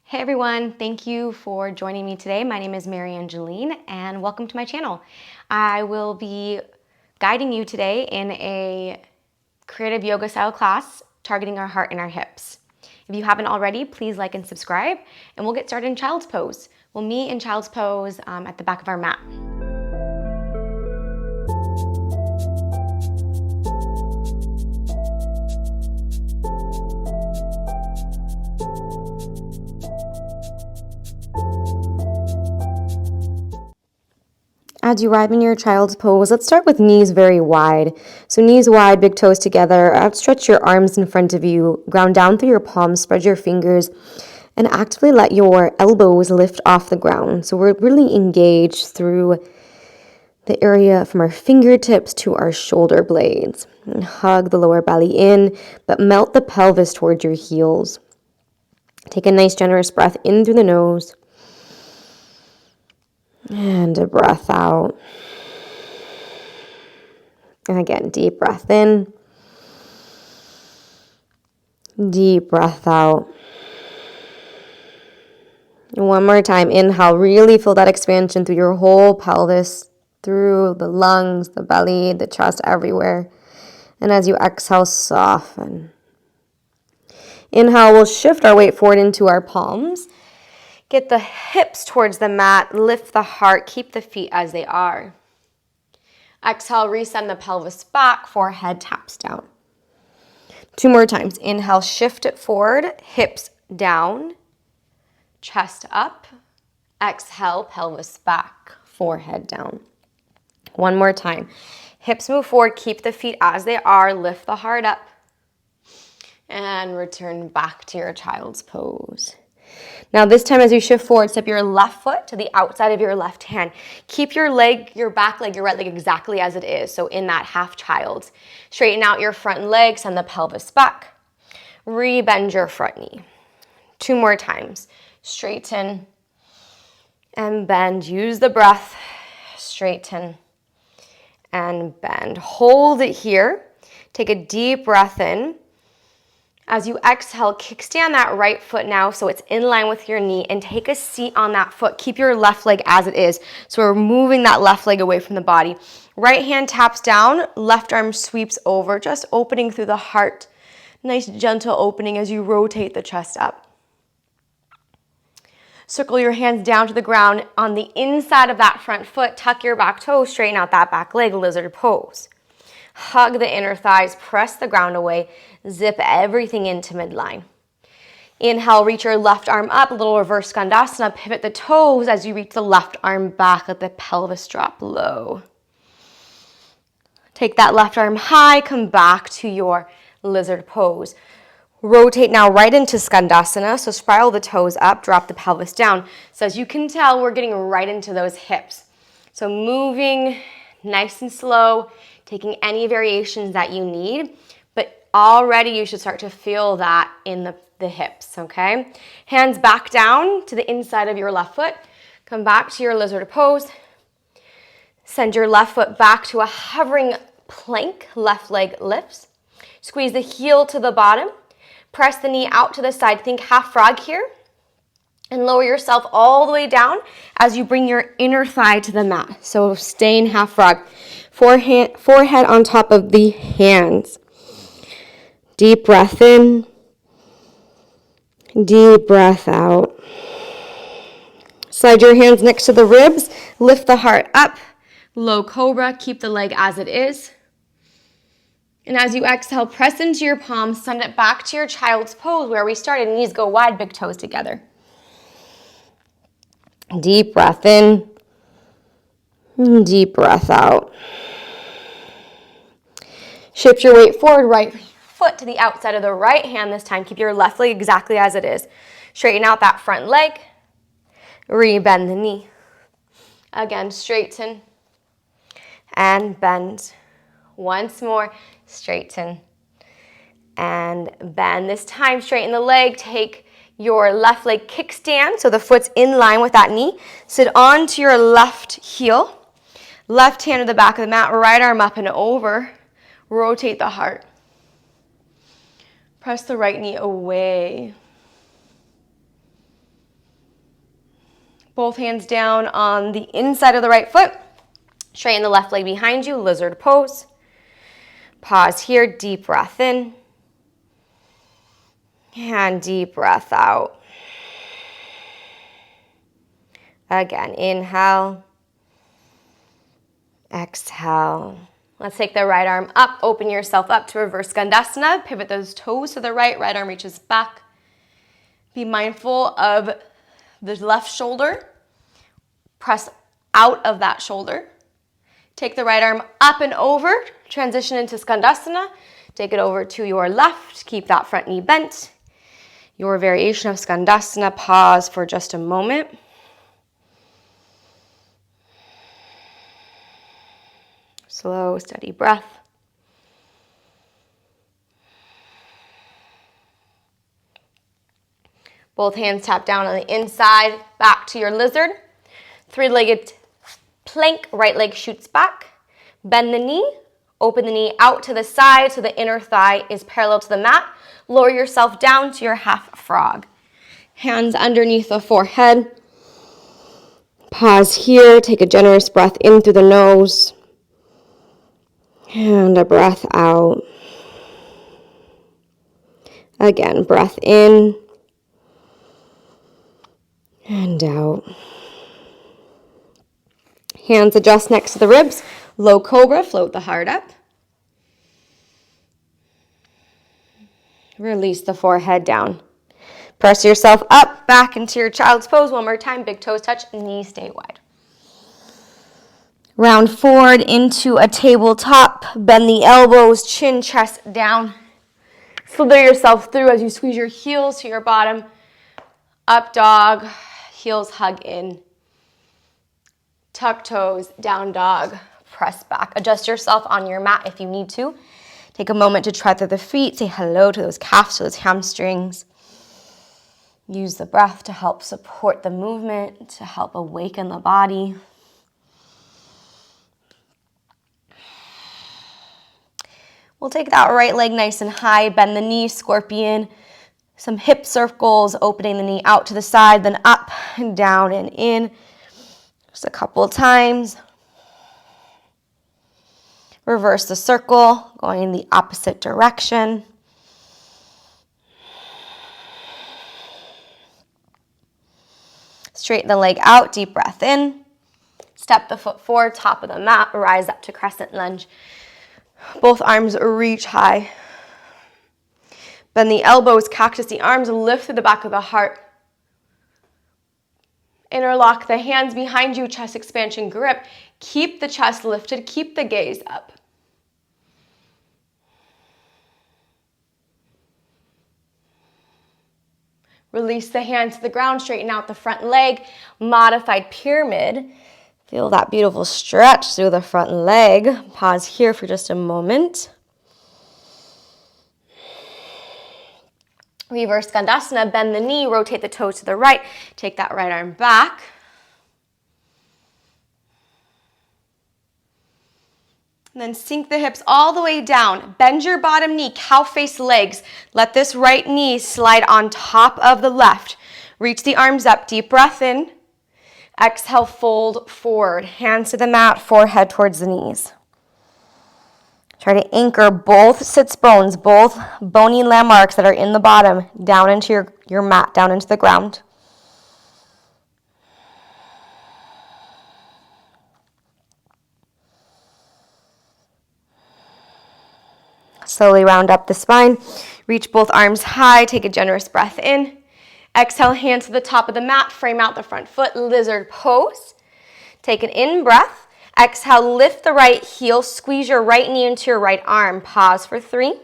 Hey everyone, thank you for joining me today. My name is MaryAnngeline and welcome to my channel. I will be guiding you today in a creative yoga style class targeting our heart and our hips. If you haven't already, please like and subscribe and we'll get started in child's pose. We'll meet in child's pose at the back of our mat. As you arrive in your child's pose, let's start with knees very wide. So knees wide, big toes together. Outstretch your arms in front of you. Ground down through your palms, spread your fingers, and actively let your elbows lift off the ground. So we're really engaged through the area from our fingertips to our shoulder blades. And hug the lower belly in, but melt the pelvis towards your heels. Take a nice generous breath in through the nose. And a breath out. And again, deep breath in. Deep breath out. One more time. Inhale, really feel that expansion through your whole pelvis, through the lungs, the belly, the chest, everywhere. And as you exhale, soften. Inhale, we'll shift our weight forward into our palms. Get the hips towards the mat, lift the heart, keep the feet as they are. Exhale, resend the pelvis back, forehead taps down. Two more times. Inhale, shift it forward, hips down, chest up. Exhale, pelvis back, forehead down. One more time. Hips move forward, keep the feet as they are, lift the heart up, and return back to your child's pose. Now this time as you shift forward, step your left foot to the outside of your left hand. Keep your leg, your back leg, your right leg exactly as it is. So in that half child. Straighten out your front leg, send the pelvis back. Rebend your front knee. Two more times. Straighten and bend. Use the breath. Straighten and bend. Hold it here. Take a deep breath in. As you exhale, kickstand that right foot now so it's in line with your knee and take a seat on that foot. Keep your left leg as it is. So we're moving that left leg away from the body. Right hand taps down, left arm sweeps over, just opening through the heart. Nice gentle opening as you rotate the chest up. Circle your hands down to the ground on the inside of that front foot. Tuck your back toe, straighten out that back leg, lizard pose. Hug the inner thighs, press the ground away, zip everything into midline. Inhale, reach your left arm up, a little reverse Skandasana, pivot the toes as you reach the left arm back, let the pelvis drop low. Take that left arm high, come back to your lizard pose. Rotate now right into Skandasana, so spiral the toes up, drop the pelvis down. So as you can tell, we're getting right into those hips. So moving nice and slow, taking any variations that you need, but already you should start to feel that in the hips, okay? Hands back down to the inside of your left foot. Come back to your lizard pose. Send your left foot back to a hovering plank, left leg lifts. Squeeze the heel to the bottom. Press the knee out to the side. Think half frog here. And lower yourself all the way down as you bring your inner thigh to the mat. So stay in half frog. Forehead on top of the hands. Deep breath in. Deep breath out. Slide your hands next to the ribs. Lift the heart up. Low cobra. Keep the leg as it is. And as you exhale, press into your palms. Send it back to your child's pose where we started. Knees go wide, big toes together. Deep breath in. Deep breath out. Shift your weight forward, right foot to the outside of the right hand this time. Keep your left leg exactly as it is. Straighten out that front leg. Rebend the knee. Again, straighten and bend. Once more, straighten and bend. This time, straighten the leg. Take your left leg kickstand, so the foot's in line with that knee. Sit onto your left heel. Left hand to the back of the mat, right arm up and over. Rotate the heart. Press the right knee away. Both hands down on the inside of the right foot. Straighten the left leg behind you, lizard pose. Pause here, deep breath in. And deep breath out. Again, inhale. Exhale. Let's take the right arm up. Open yourself up to reverse Gandasana. Pivot those toes to the right. Right arm reaches back. Be mindful of the left shoulder. Press out of that shoulder. Take the right arm up and over. Transition into Skandasana. Take it over to your left. Keep that front knee bent. Your variation of Skandasana. Pause for just a moment. Slow, steady breath. Both hands tap down on the inside, back to your lizard. Three-legged plank, right leg shoots back. Bend the knee, open the knee out to the side so the inner thigh is parallel to the mat. Lower yourself down to your half frog. Hands underneath the forehead. Pause here, take a generous breath in through the nose. And a breath out. Again, breath in and out. Hands adjust next to the ribs. Low cobra, float the heart up. Release the forehead down. Press yourself up, back into your child's pose. One more time, big toes touch, knees stay wide. Round forward into a tabletop. Bend the elbows, chin, chest down. Slither yourself through as you squeeze your heels to your bottom. Up dog, heels hug in. Tuck toes, down dog, press back. Adjust yourself on your mat if you need to. Take a moment to tread through the feet. Say hello to those calves, to those hamstrings. Use the breath to help support the movement, to help awaken the body. We'll take that right leg nice and high, bend the knee, scorpion, some hip circles, opening the knee out to the side, then up and down and in. Just a couple of times. Reverse the circle, going in the opposite direction. Straighten the leg out, deep breath in. Step the foot forward, top of the mat, rise up to Crescent Lunge. Both arms reach high. Bend the elbows, cactus the arms, lift through the back of the heart. Interlock the hands behind you, chest expansion grip. Keep the chest lifted, keep the gaze up. Release the hands to the ground, straighten out the front leg, modified pyramid. Feel that beautiful stretch through the front leg. Pause here for just a moment. Reverse Gandasana, bend the knee, rotate the toes to the right. Take that right arm back. And then sink the hips all the way down. Bend your bottom knee, cow face legs. Let this right knee slide on top of the left. Reach the arms up, deep breath in. Exhale, fold forward. Hands to the mat, forehead towards the knees. Try to anchor both sits bones, both bony landmarks that are in the bottom, down into your mat, down into the ground. Slowly round up the spine. Reach both arms high. Take a generous breath in. Exhale, hands to the top of the mat. Frame out the front foot. Lizard pose. Take an in breath. Exhale, lift the right heel. Squeeze your right knee into your right arm. Pause for 3.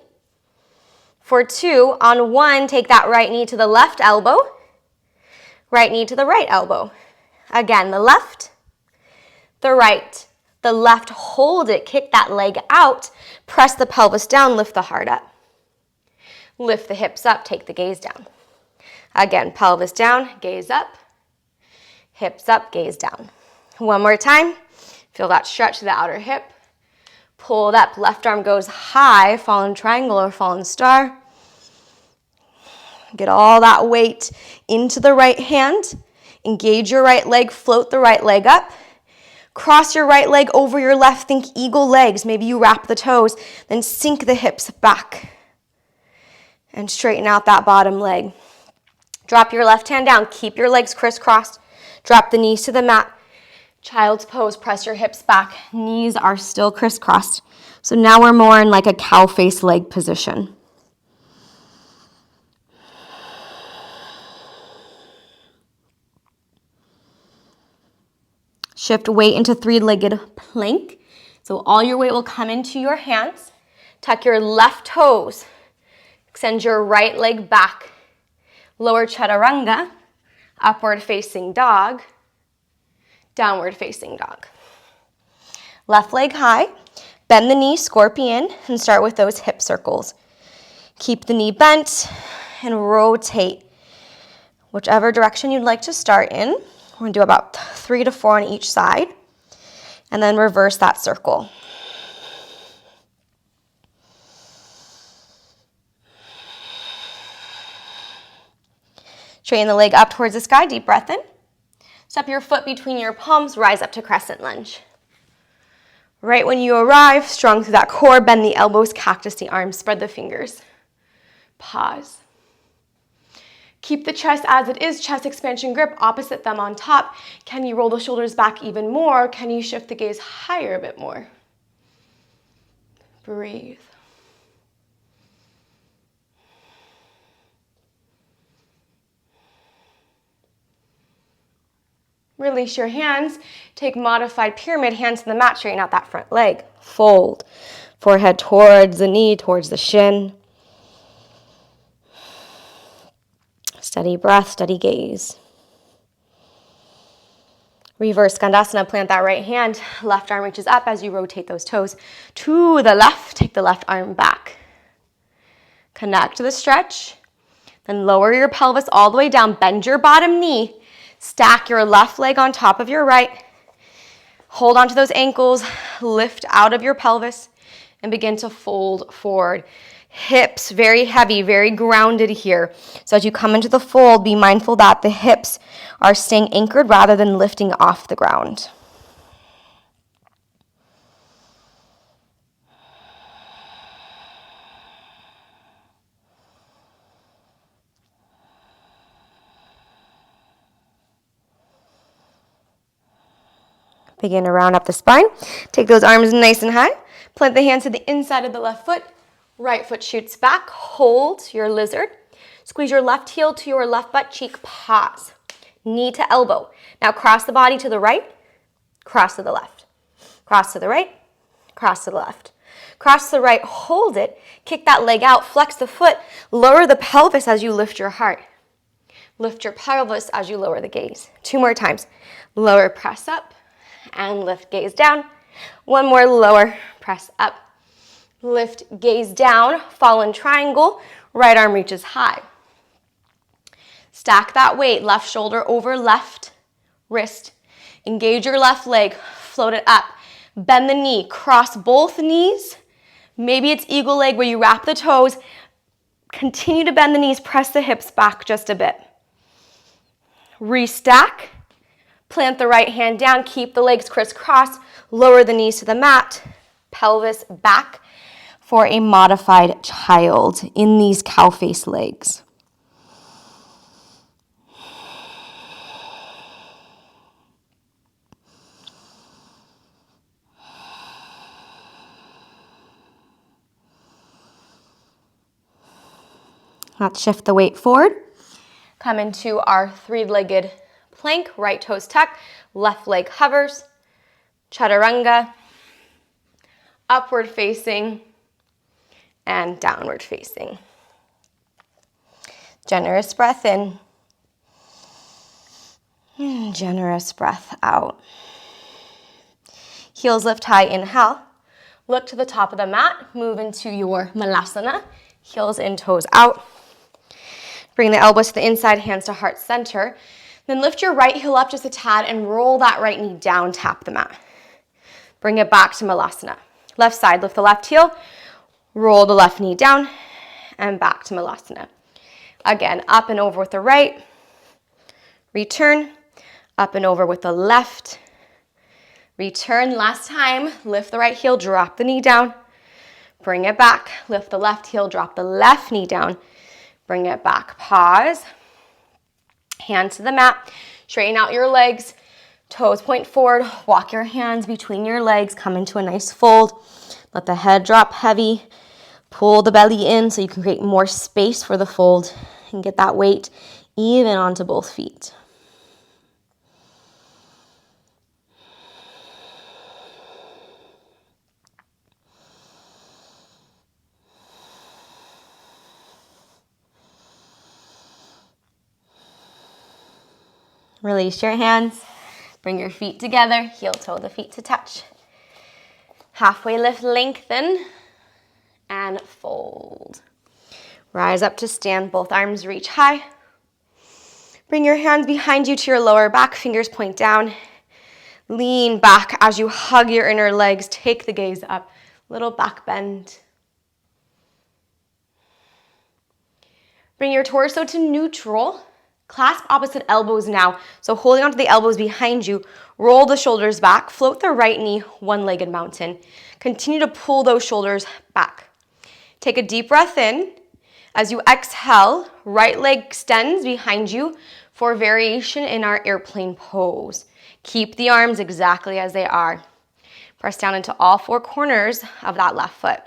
For 2, on 1, take that right knee to the left elbow. Right knee to the right elbow. Again, the left, the right, the left. Hold it. Kick that leg out. Press the pelvis down. Lift the heart up. Lift the hips up. Take the gaze down. Again, pelvis down, gaze up. Hips up, gaze down. One more time. Feel that stretch to the outer hip. Pull it up. Left arm goes high, fallen triangle or fallen star. Get all that weight into the right hand. Engage your right leg, float the right leg up. Cross your right leg over your left, think eagle legs. Maybe you wrap the toes, then sink the hips back and straighten out that bottom leg. Drop your left hand down, keep your legs crisscrossed. Drop the knees to the mat. Child's pose, press your hips back. Knees are still crisscrossed. So now we're more in like a cow face leg position. Shift weight into three-legged plank. So all your weight will come into your hands. Tuck your left toes. Extend your right leg back. Lower chaturanga. Upward facing dog. Downward facing dog. Left leg high. Bend the knee, scorpion, and start with those hip circles. Keep the knee bent and rotate whichever direction you'd like to start in. We're going to do about 3 to 4 on each side, and then reverse that circle. Straighten the leg up towards the sky, deep breath in. Step your foot between your palms, rise up to crescent lunge. Right when you arrive, strong through that core, bend the elbows, cactus the arms, spread the fingers. Pause. Keep the chest as it is, chest expansion grip, opposite thumb on top. Can you roll the shoulders back even more? Can you shift the gaze higher a bit more? Breathe. Release your hands. Take modified pyramid, hands to the mat, straighten out that front leg. Fold. Forehead towards the knee, towards the shin. Steady breath, steady gaze. Reverse Skandasana, plant that right hand. Left arm reaches up as you rotate those toes to the left. Take the left arm back. Connect to the stretch. Then lower your pelvis all the way down. Bend your bottom knee. Stack your left leg on top of your right. Hold onto those ankles. Lift out of your pelvis and begin to fold forward. Hips very heavy, very grounded here. So as you come into the fold, be mindful that the hips are staying anchored rather than lifting off the ground. Begin to round up the spine. Take those arms nice and high. Plant the hands to the inside of the left foot. Right foot shoots back. Hold your lizard. Squeeze your left heel to your left butt cheek. Pause. Knee to elbow. Now cross the body to the right. Cross to the left. Cross to the right. Cross to the left. Cross to the right. Hold it. Kick that leg out. Flex the foot. Lower the pelvis as you lift your heart. Lift your pelvis as you lower the gaze. 2 more times. Lower, press up. And lift, gaze down. 1 more, lower, press up. Lift, gaze down, fallen triangle, right arm reaches high. Stack that weight, left shoulder over left wrist. Engage your left leg, float it up. Bend the knee, cross both knees. Maybe it's eagle leg where you wrap the toes. Continue to bend the knees, press the hips back just a bit. Restack. Plant the right hand down, keep the legs crisscrossed, lower the knees to the mat, pelvis back for a modified child in these cow face legs. Let's shift the weight forward. Come into our 3-legged plank, right toes tuck, left leg hovers, chaturanga, upward facing, and downward facing. Generous breath in, generous breath out. Heels lift high, inhale. Look to the top of the mat, move into your malasana, heels in, toes out. Bring the elbows to the inside, hands to heart center. Then lift your right heel up just a tad and roll that right knee down, tap the mat. Bring it back to Malasana. Left side, lift the left heel, roll the left knee down, and back to Malasana. Again, up and over with the right. Return. Up and over with the left. Return, last time. Lift the right heel, drop the knee down. Bring it back. Lift the left heel, drop the left knee down. Bring it back. Pause. Hands to the mat. Straighten out your legs. Toes point forward. Walk your hands between your legs. Come into a nice fold. Let the head drop heavy. Pull the belly in so you can create more space for the fold and get that weight even onto both feet. Release your hands. Bring your feet together. Heel toe the feet to touch. Halfway lift, lengthen, and fold. Rise up to stand. Both arms reach high. Bring your hands behind you to your lower back. Fingers point down. Lean back as you hug your inner legs. Take the gaze up. Little back bend. Bring your torso to neutral. Clasp opposite elbows now. So holding onto the elbows behind you, roll the shoulders back, float the right knee, one-legged mountain. Continue to pull those shoulders back. Take a deep breath in. As you exhale, right leg extends behind you for variation in our airplane pose. Keep the arms exactly as they are. Press down into all four corners of that left foot.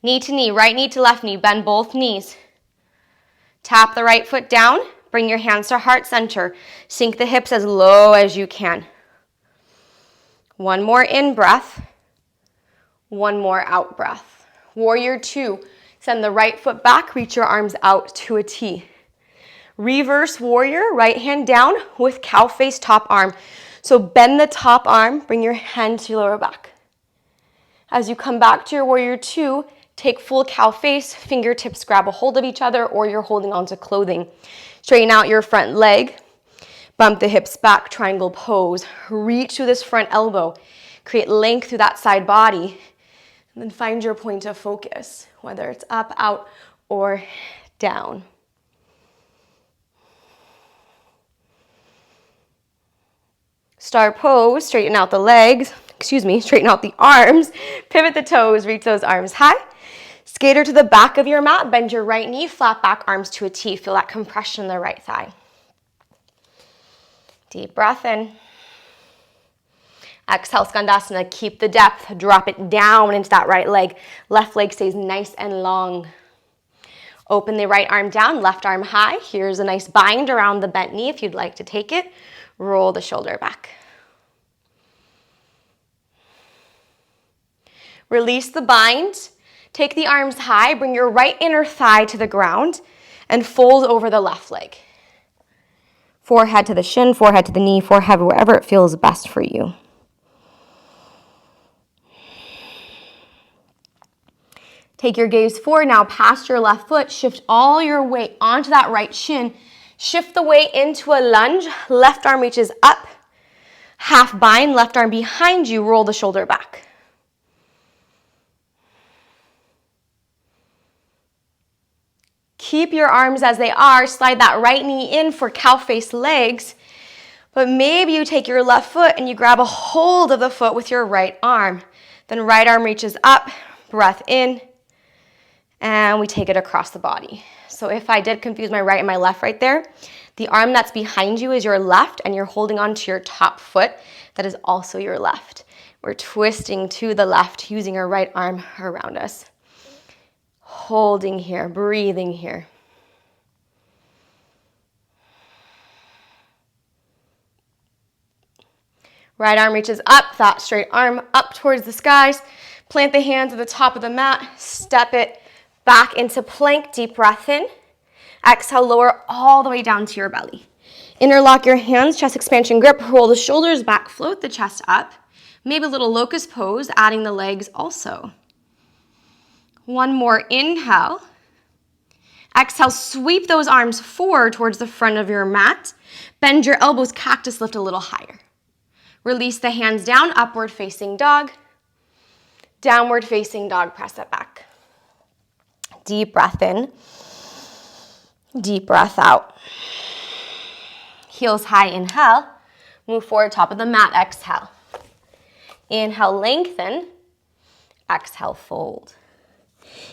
Knee to knee, right knee to left knee, bend both knees. Tap the right foot down, bring your hands to heart center. Sink the hips as low as you can. One more in breath, one more out breath. Warrior two, send the right foot back, reach your arms out to a T. Reverse warrior, right hand down with cow face top arm. So bend the top arm, bring your hand to your lower back. As you come back to your warrior two, take full cow face, fingertips grab a hold of each other or you're holding onto clothing. Straighten out your front leg, bump the hips back, triangle pose. Reach through this front elbow, create length through that side body, and then find your point of focus, whether it's up, out, or down. Star pose, straighten out the legs, straighten out the arms, pivot the toes, reach those arms high. Skater to the back of your mat, bend your right knee, flat back arms to a T. Feel that compression in the right thigh. Deep breath in. Exhale, Skandasana, keep the depth, drop it down into that right leg. Left leg stays nice and long. Open the right arm down, left arm high. Here's a nice bind around the bent knee if you'd like to take it. Roll the shoulder back. Release the bind. Take the arms high, bring your right inner thigh to the ground, and fold over the left leg. Forehead to the shin, forehead to the knee, forehead wherever it feels best for you. Take your gaze forward now past your left foot. Shift all your weight onto that right shin. Shift the weight into a lunge. Left arm reaches up. Half bind, left arm behind you. Roll the shoulder back. Keep your arms as they are. Slide that right knee in for cow face legs. But maybe you take your left foot and you grab a hold of the foot with your right arm. Then right arm reaches up, breath in, and we take it across the body. So if I did confuse my right and my left right there, the arm that's behind you is your left and you're holding onto your top foot. That is also your left. We're twisting to the left using our right arm around us. Holding here, breathing here. Right arm reaches up, that straight arm up towards the skies. Plant the hands at the top of the mat. Step it back into plank. Deep breath in. Exhale, lower all the way down to your belly. Interlock your hands, chest expansion grip. Roll the shoulders back, float the chest up. Maybe a little locust pose, adding the legs also. One more inhale. Exhale, sweep those arms forward towards the front of your mat. Bend your elbows, cactus lift a little higher. Release the hands down, upward facing dog. Downward facing dog, press it back. Deep breath in. Deep breath out. heels high, inhale. Move forward, top of the mat, exhale. Inhale, lengthen. Exhale, fold.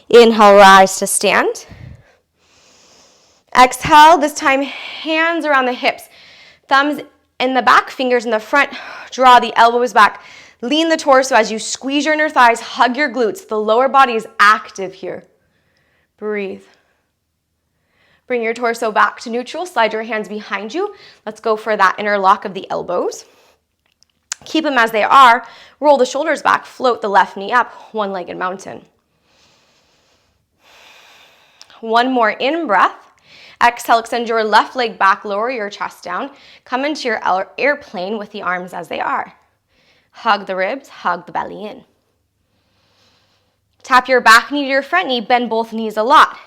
Inhale, rise to stand. Exhale, this time hands around the hips. Thumbs in the back, fingers in the front. Draw the elbows back. Lean the torso as you squeeze your inner thighs, hug your glutes. The lower body is active here. Breathe. Bring your torso back to neutral. Slide your hands behind you. Let's go for that interlock of the elbows. Keep them as they are. Roll the shoulders back. Float the left knee up. One-legged mountain. One more in breath. Exhale, extend your left leg back, lower your chest down. Come into your airplane with the arms as they are. Hug the ribs, hug the belly in. Tap your back knee to your front knee, bend both knees a lot.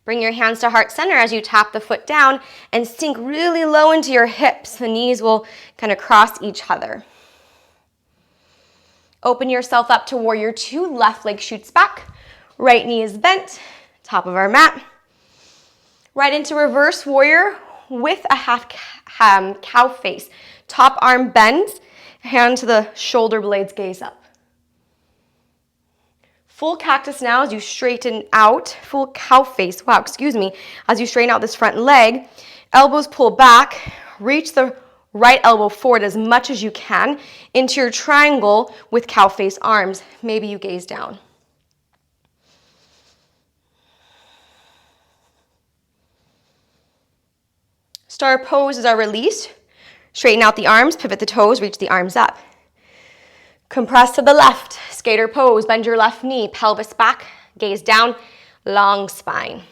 Bring your hands to heart center as you tap the foot down and sink really low into your hips. The knees will kind of cross each other. Open yourself up to warrior two, left leg shoots back, right knee is bent, top of our mat. Right into reverse warrior with a half cow face. Top arm bends, hand to the shoulder blades, gaze up. Full cactus now as you straighten out, full cow face, as you straighten out this front leg. Elbows pull back, reach the right elbow forward as much as you can into your triangle with cow face arms. Maybe you gaze down. Star poses are released. Straighten out the arms, pivot the toes, reach the arms up. Compress to the left, skater pose, bend your left knee, pelvis back, gaze down, long spine.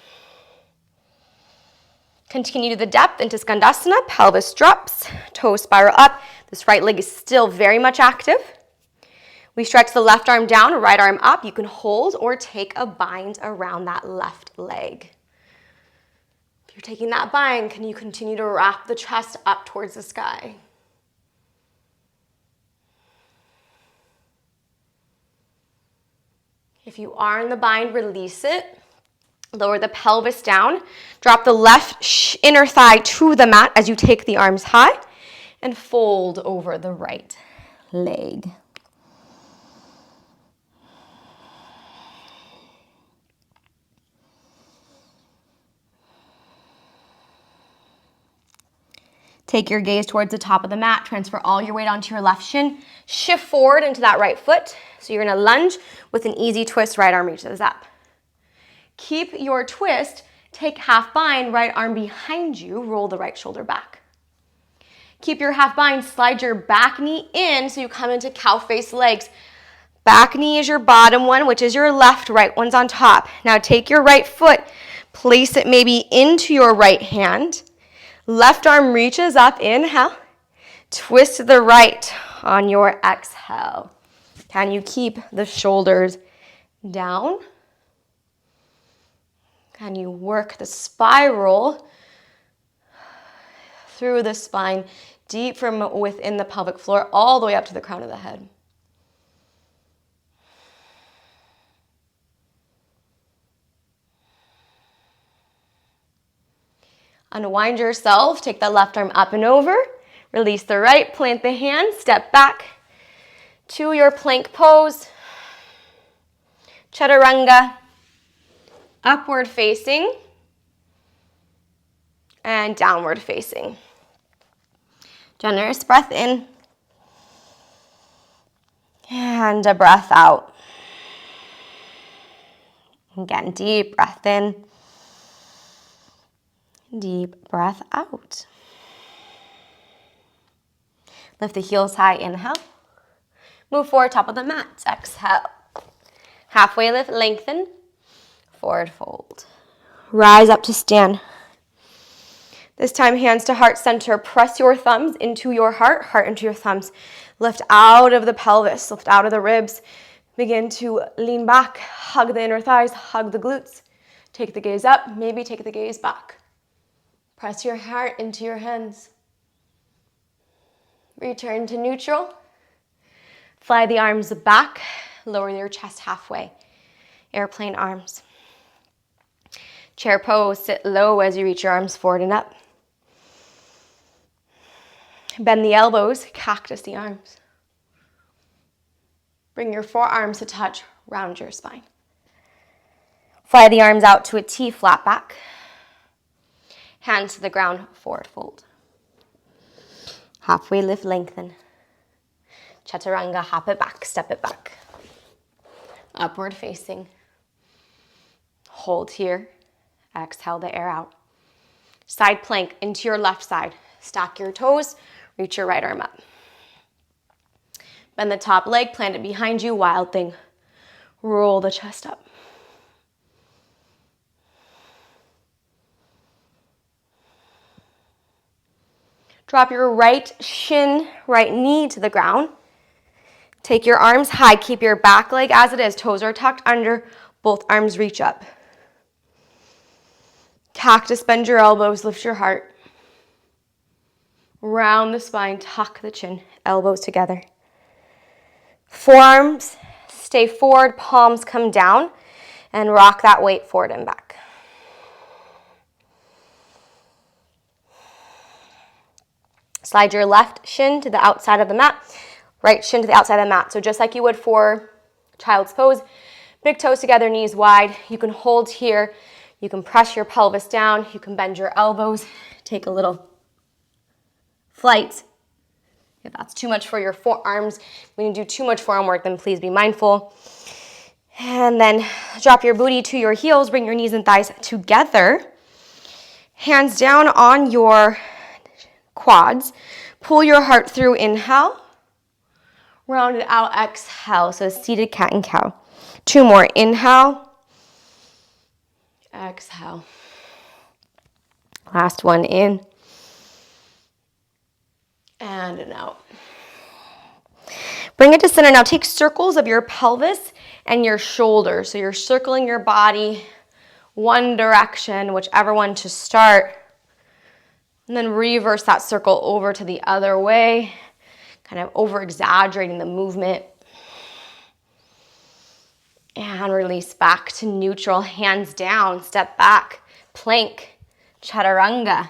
Continue to the depth into Skandasana, pelvis drops, toes spiral up. This right leg is still very much active. We stretch the left arm down, right arm up. You can hold or take a bind around that left leg. If you're taking that bind, can you continue to wrap the chest up towards the sky? If you are in the bind, release it. Lower the pelvis down. Drop the left inner thigh to the mat as you take the arms high and fold over the right leg. Take your gaze towards the top of the mat. Transfer all your weight onto your left shin. Shift forward into that right foot. So you're going to lunge with an easy twist. Right arm reaches up. Keep your twist. Take half bind. Right arm behind you. Roll the right shoulder back. Keep your half bind. Slide your back knee in so you come into cow face legs. Back knee is your bottom one, which is your left. Right one's on top. Now take your right foot. Place it maybe into your right hand. Left arm reaches up, inhale. Twist to the right on your exhale. Can you keep the shoulders down? Can you work the spiral through the spine, deep from within the pelvic floor, all the way up to the crown of the head? Unwind yourself, take the left arm up and over, release the right, plant the hand, step back to your plank pose, chaturanga, upward facing, and downward facing. Generous breath in, and a breath out. Again, deep breath in. Deep breath out. Lift the heels high, inhale. Move forward, top of the mat, exhale. Halfway lift, lengthen, forward fold. Rise up to stand. This time, hands to heart center. Press your thumbs into your heart, heart into your thumbs. Lift out of the pelvis, lift out of the ribs. Begin to lean back, hug the inner thighs, hug the glutes. Take the gaze up, maybe take the gaze back. Press your heart into your hands. Return to neutral. Fly the arms back. Lower your chest halfway. Airplane arms. Chair pose. Sit low as you reach your arms forward and up. Bend the elbows, cactus the arms. Bring your forearms to touch, round your spine. Fly the arms out to a T, flat back. Hands to the ground, forward fold. Halfway lift, lengthen. Chaturanga, hop it back, step it back. Upward facing. Hold here. Exhale the air out. Side plank into your left side. Stack your toes, reach your right arm up. Bend the top leg, plant it behind you, wild thing. Roll the chest up. Drop your right shin, right knee to the ground. Take your arms high, keep your back leg as it is. Toes are tucked under, both arms reach up. Cactus, bend your elbows, lift your heart. Round the spine, tuck the chin, elbows together. Forearms stay forward, palms come down, and rock that weight forward and back. Slide your left shin to the outside of the mat, right shin to the outside of the mat. So just like you would for child's pose, big toes together, knees wide. You can hold here. You can press your pelvis down. You can bend your elbows. Take a little flight. If that's too much for your forearms, when you do too much forearm work, then please be mindful. And then drop your booty to your heels. Bring your knees and thighs together. Hands down on your quads. Pull your heart through, inhale. Round it out, exhale. So seated cat and cow. 2 more, inhale. Exhale. Last one, in. And an out. Bring it to center. Now take circles of your pelvis and your shoulders. So you're circling your body one direction, whichever one to start. And then reverse that circle over to the other way, kind of over-exaggerating the movement. And release back to neutral, hands down, step back, plank, chaturanga,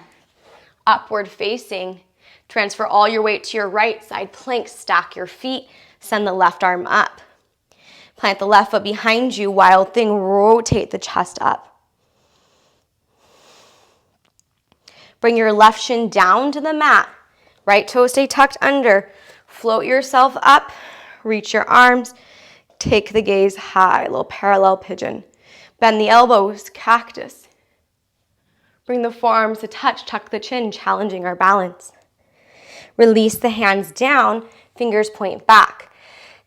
upward facing. Transfer all your weight to your right side, plank, stack your feet, send the left arm up. Plant the left foot behind you, wild thing, rotate the chest up. Bring your left shin down to the mat. Right toe stay tucked under. Float yourself up. Reach your arms. Take the gaze high. Little parallel pigeon. Bend the elbows. Cactus. Bring the forearms to touch. Tuck the chin. Challenging our balance. Release the hands down. Fingers point back.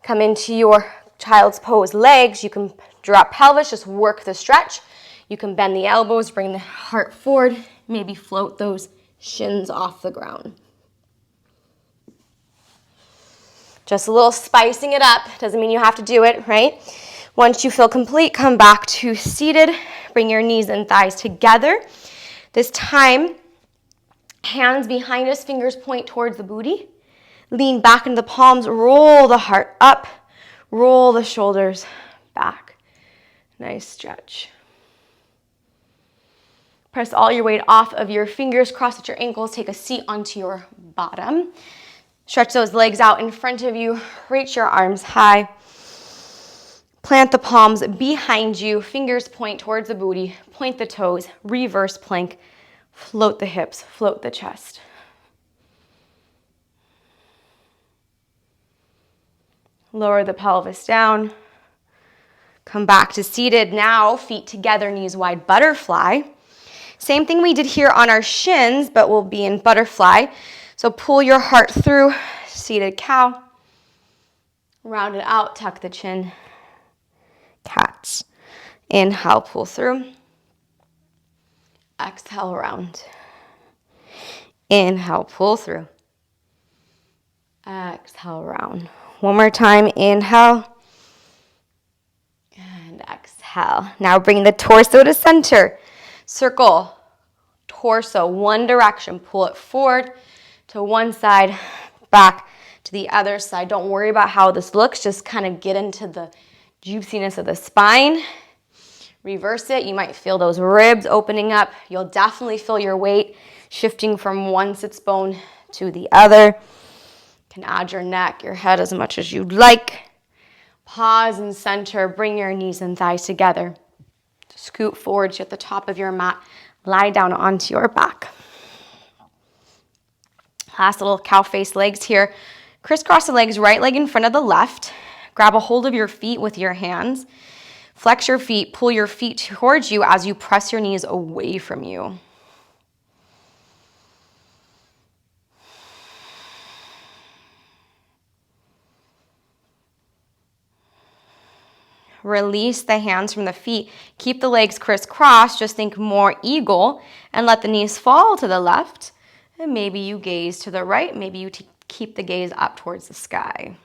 Come into your child's pose. Legs. You can drop pelvis. Just work the stretch. You can bend the elbows. Bring the heart forward. Maybe float those shins off the ground. Just a little spicing it up. Doesn't mean you have to do it, right? Once you feel complete, come back to seated. Bring your knees and thighs together. This time, hands behind us, fingers point towards the booty. Lean back into the palms, roll the heart up, roll the shoulders back. Nice stretch. Press all your weight off of your fingers, cross at your ankles, take a seat onto your bottom. Stretch those legs out in front of you, reach your arms high. Plant the palms behind you, fingers point towards the booty, point the toes, reverse plank, float the hips, float the chest. Lower the pelvis down. Come back to seated. Now, feet together, knees wide, butterfly. Same thing we did here on our shins, but we'll be in butterfly. So pull your heart through, seated cow. Round it out, tuck the chin. Cat. Inhale, pull through. Exhale, round. Inhale, pull through. Exhale, round. One more time, inhale. And exhale. Now bring the torso to center. Circle, torso, one direction. Pull it forward to one side, back to the other side. Don't worry about how this looks. Just kind of get into the juiciness of the spine. Reverse it. You might feel those ribs opening up. You'll definitely feel your weight shifting from one sits bone to the other. You can add your neck, your head as much as you'd like. Pause and center. Bring your knees and thighs together. Scoot forward to the top of your mat. Lie down onto your back. Last little cow face legs here. Crisscross the legs, right leg in front of the left. Grab a hold of your feet with your hands. Flex your feet, pull your feet towards you as you press your knees away from you. Release the hands from the feet. Keep the legs crisscrossed. Just think more eagle and let the knees fall to the left. And maybe you gaze to the right. Maybe you keep the gaze up towards the sky.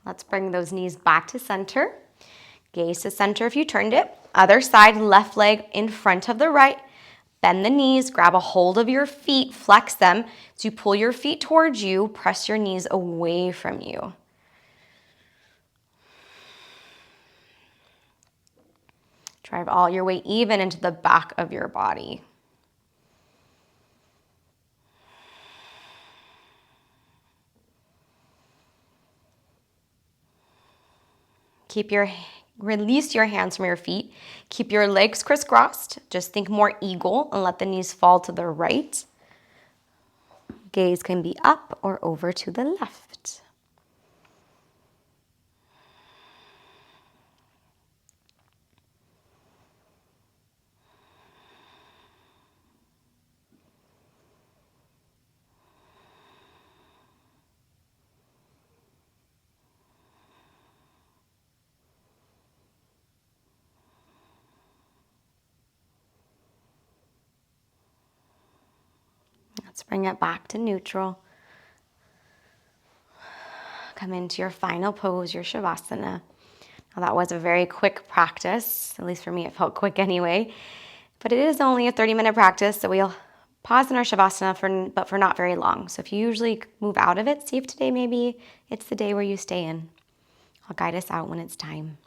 Let's bring those knees back to center. Gaze to center if you turned it. Other side, left leg in front of the right. Bend the knees, grab a hold of your feet, flex them. As you pull your feet towards you, press your knees away from you. Drive all your weight even into the back of your body. Release your hands from your feet. Keep your legs crisscrossed. Just think more eagle and let the knees fall to the right. Gaze can be up or over to the left. Let's bring it back to neutral. Come into your final pose, your Shavasana. Now that was a very quick practice. At least for me, it felt quick anyway. But it is only a 30-minute practice, so we'll pause in our Shavasana, but for not very long. So if you usually move out of it, see if today maybe it's the day where you stay in. I'll guide us out when it's time.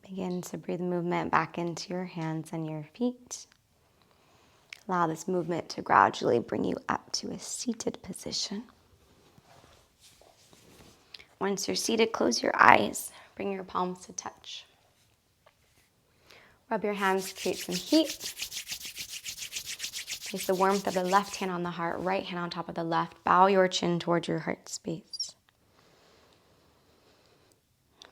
Begin to breathe movement back into your hands and your feet. Allow this movement to gradually bring you up to a seated position. Once you're seated, close your eyes. Bring your palms to touch. Rub your hands to create some heat. Place the warmth of the left hand on the heart, right hand on top of the left. Bow your chin towards your heart space.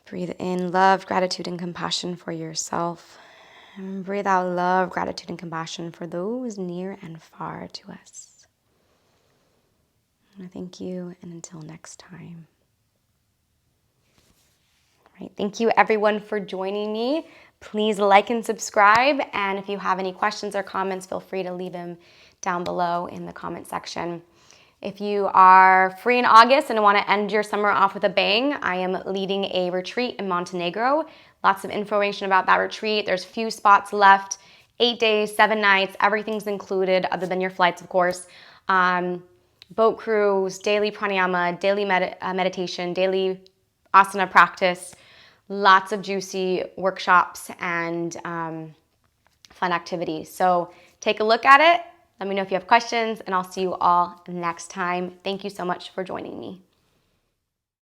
Breathe in love, gratitude, and compassion for yourself. And breathe out love, gratitude, and compassion for those near and far to us. And I thank you, and until next time. All right, thank you everyone for joining me. Please like and subscribe, and if you have any questions or comments, feel free to leave them down below in the comment section. If you are free in August and want to end your summer off with a bang, I am leading a retreat in Montenegro. Lots of information about that retreat. There's few spots left, 8 days, 7 nights, everything's included other than your flights, of course. boat cruise, daily pranayama, daily meditation, daily asana practice, lots of juicy workshops and fun activities. So take a look at it. Let me know if you have questions, and I'll see you all next time. Thank you so much for joining me.